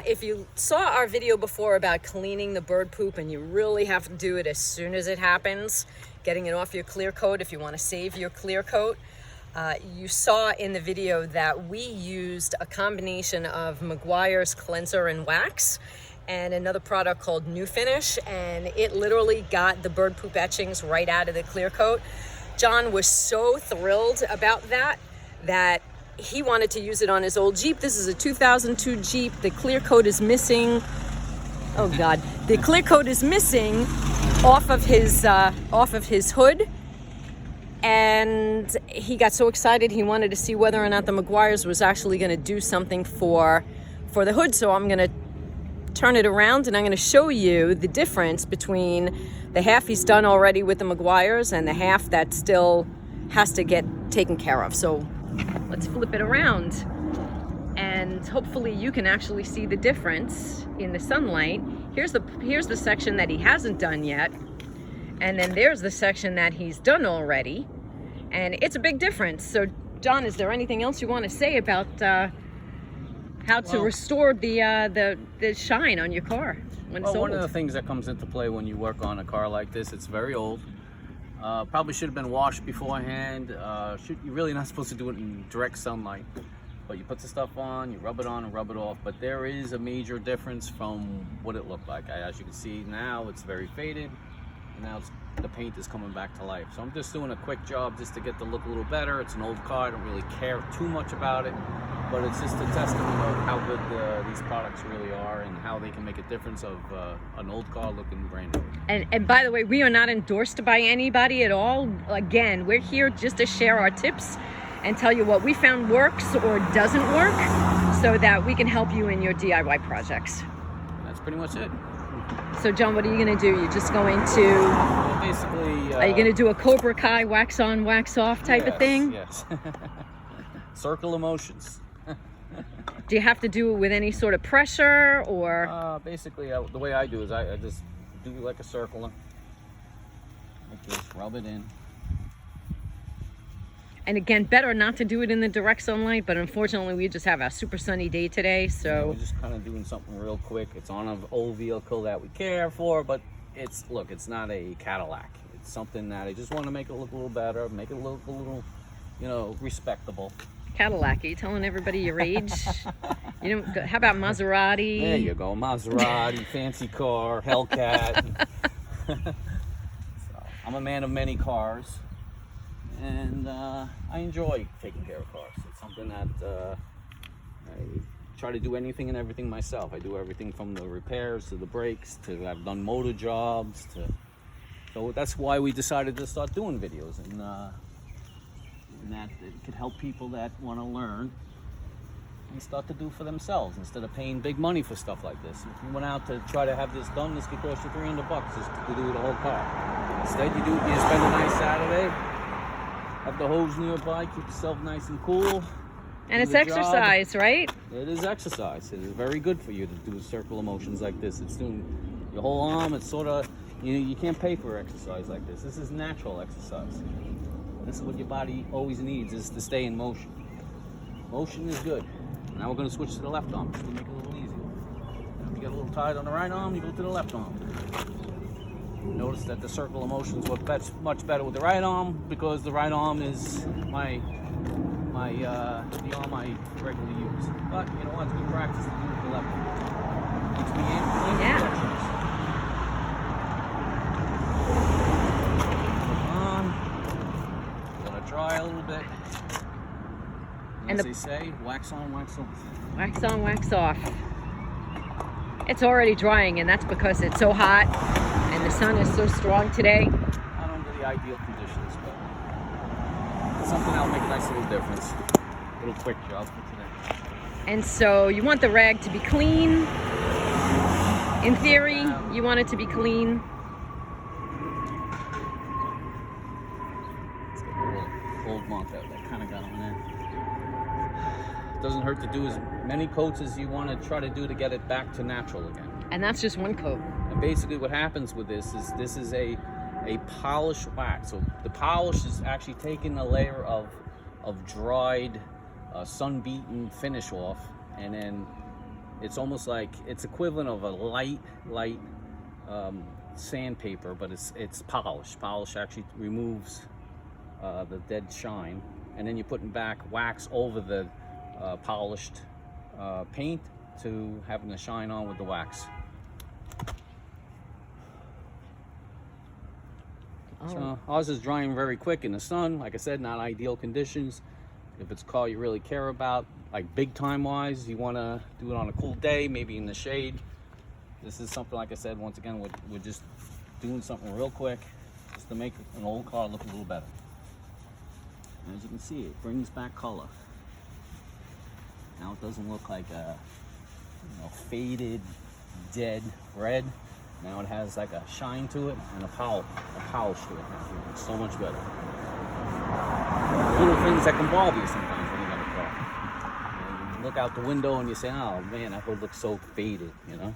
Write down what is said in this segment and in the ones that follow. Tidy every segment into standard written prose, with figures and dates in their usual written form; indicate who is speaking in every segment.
Speaker 1: If you saw our video before about cleaning the bird poop, and you really have to do it as soon as it happens, getting it off your clear coat if you want to save your clear coat, you saw in the video that we used a combination of Meguiar's cleanser and wax and another product called New Finish, and it literally got the bird poop etchings right out of the clear coat. John was so thrilled about that he wanted to use it on his old Jeep. This is a 2002 Jeep. The clear coat is missing. Oh God, the clear coat is missing off of his hood. And he got so excited, he wanted to see whether or not the Meguiar's was actually going to do something for the hood. So I'm going to turn it around and I'm going to show you the difference between the half he's done already with the Meguiar's and the half that still has to get taken care of. So let's flip it around, and hopefully you can actually see the difference in the sunlight. Here's the section that he hasn't done yet, and then there's the section that he's done already, and it's a big difference. So John, is there anything else you want to say about how to restore the shine on your car when it's old?
Speaker 2: One of the things that comes into play when you work on a car like this, it's very old. Probably should have been washed beforehand. You're really not supposed to do it in direct sunlight, but you put the stuff on, you rub it on and rub it off. But there is a major difference from what it looked like. As you can see now, it's very faded, and now the paint is coming back to life. So I'm just doing a quick job just to get the look a little better. It's an old car, I don't really care too much about it, but it's just a testament of how good these products really are and how they can make a difference of an old car looking brand new.
Speaker 1: And by the way, we are not endorsed by anybody at all. Again, we're here just to share our tips and tell you what we found works or doesn't work so that we can help you in your DIY projects.
Speaker 2: That's pretty much it.
Speaker 1: So John, what are you going to do? You're just going to...
Speaker 2: basically...
Speaker 1: are you going to do a Cobra Kai wax on, wax off type of thing?
Speaker 2: Yes. Circle of motions.
Speaker 1: Do you have to do it with any sort of pressure, or?
Speaker 2: Basically, the way I do is I just do like a circle, like this, rub it in.
Speaker 1: And again, better not to do it in the direct sunlight, but unfortunately we just have a super sunny day today, so.
Speaker 2: Yeah, we're just kind of doing something real quick. It's on an old vehicle that we care for, but it's not a Cadillac. It's something that I just want to make it look a little better, make it look a little, respectable.
Speaker 1: Cadillac, are you telling everybody your age? How about Maserati?
Speaker 2: There you go, Maserati, fancy car, Hellcat. So, I'm a man of many cars, and I enjoy taking care of cars. It's something that I try to do anything and everything myself. I do everything from the repairs to the brakes to I've done motor jobs so that's why we decided to start doing videos, and that it could help people that want to learn and start to do for themselves instead of paying big money for stuff like this. If you went out to try to have this done, this could cost you $300 just to do the whole car. Instead, you spend a nice Saturday, have the hose nearby, keep yourself nice and cool.
Speaker 1: And it's exercise, right?
Speaker 2: It is exercise. It is very good for you to do circle of motions like this. It's doing your whole arm. It's sort of, you can't pay for exercise like this. This is natural exercise. This is what your body always needs, is to stay in motion. Motion is good. Now we're going to switch to the left arm just to make it a little easier. If you get a little tired on the right arm, you go to the left arm. Notice that the circle of motions work much better with the right arm, because the right arm is the arm I regularly use. But you know, once we practice to do it with the left arm, once we aim dry a little bit. And as they say, wax on, wax off.
Speaker 1: Wax on, wax off. It's already drying, and that's because it's so hot and the sun is so strong today.
Speaker 2: Not under the ideal conditions, but it's something that'll make a nice little difference. A little quick job for today.
Speaker 1: And so you want the rag to be clean. In theory, you want it to be clean.
Speaker 2: Old mark that kind of got on there. It doesn't hurt to do as many coats as you want to try to do to get it back to natural again.
Speaker 1: And that's just one coat.
Speaker 2: And basically what happens with this is a polished wax. So the polish is actually taking a layer of dried sun-beaten finish off, and then It's almost like it's equivalent of a light sandpaper, but it's polished. Polish actually removes the dead shine, and then you're putting back wax over the polished paint to having the shine on with the wax. So ours is drying very quick in the sun. Like I said, not ideal conditions. If it's a car you really care about, like big time wise, you want to do it on a cool day, maybe in the shade. This is something, like I said, once again, we're just doing something real quick just to make an old car look a little better. And as you can see, it brings back color. Now it doesn't look like a faded, dead red. Now it has like a shine to it and a polish to it. It's so much better. Little things that can bother you sometimes when you got a car. You look out the window and you say, oh man, that hood looks so faded, you know?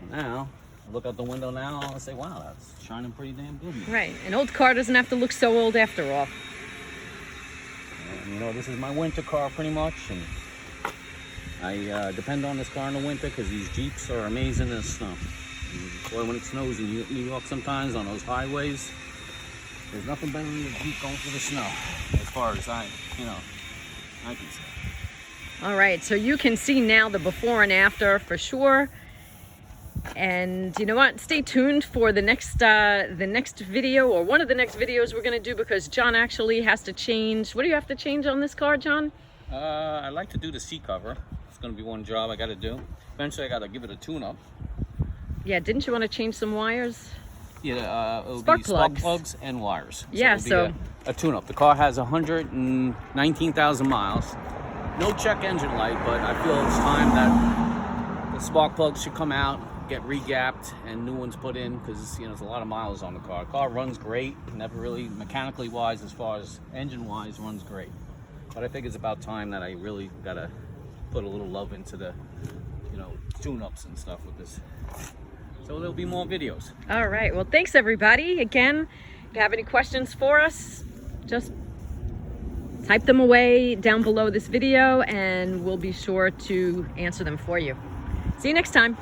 Speaker 2: Now, I look out the window now and I say, wow, that's shining pretty damn good.
Speaker 1: Right, an old car doesn't have to look so old after all.
Speaker 2: And, you know, this is my winter car pretty much, and I depend on this car in the winter because these Jeeps are amazing in the snow. And boy, when it snows in New York sometimes on those highways, there's nothing better than a Jeep going through the snow, as far as I can say.
Speaker 1: All right, so you can see now the before and after for sure. And you know what? Stay tuned for the next video, or one of the next videos we're going to do, because John actually has to change. What do you have to change on this car, John?
Speaker 2: I like to do the seat cover. It's going to be one job I got to do. Eventually, I got to give it a tune-up.
Speaker 1: Yeah, didn't you want to change some wires?
Speaker 2: Yeah, it'll
Speaker 1: Spark
Speaker 2: be spark
Speaker 1: plugs.
Speaker 2: plugs and wires.
Speaker 1: Yeah,
Speaker 2: so it'll be a tune-up. The car has 119,000 miles. No check engine light, but I feel it's time that the spark plugs should come out, get re-gapped, and new ones put in, because there's a lot of miles on the car. The car runs great, never really mechanically wise, as far as engine wise, runs great. But I think it's about time that I really gotta put a little love into the tune-ups and stuff with this. So there'll be more videos.
Speaker 1: All right, well, thanks everybody. Again, if you have any questions for us, just type them away down below this video and we'll be sure to answer them for you. See you next time.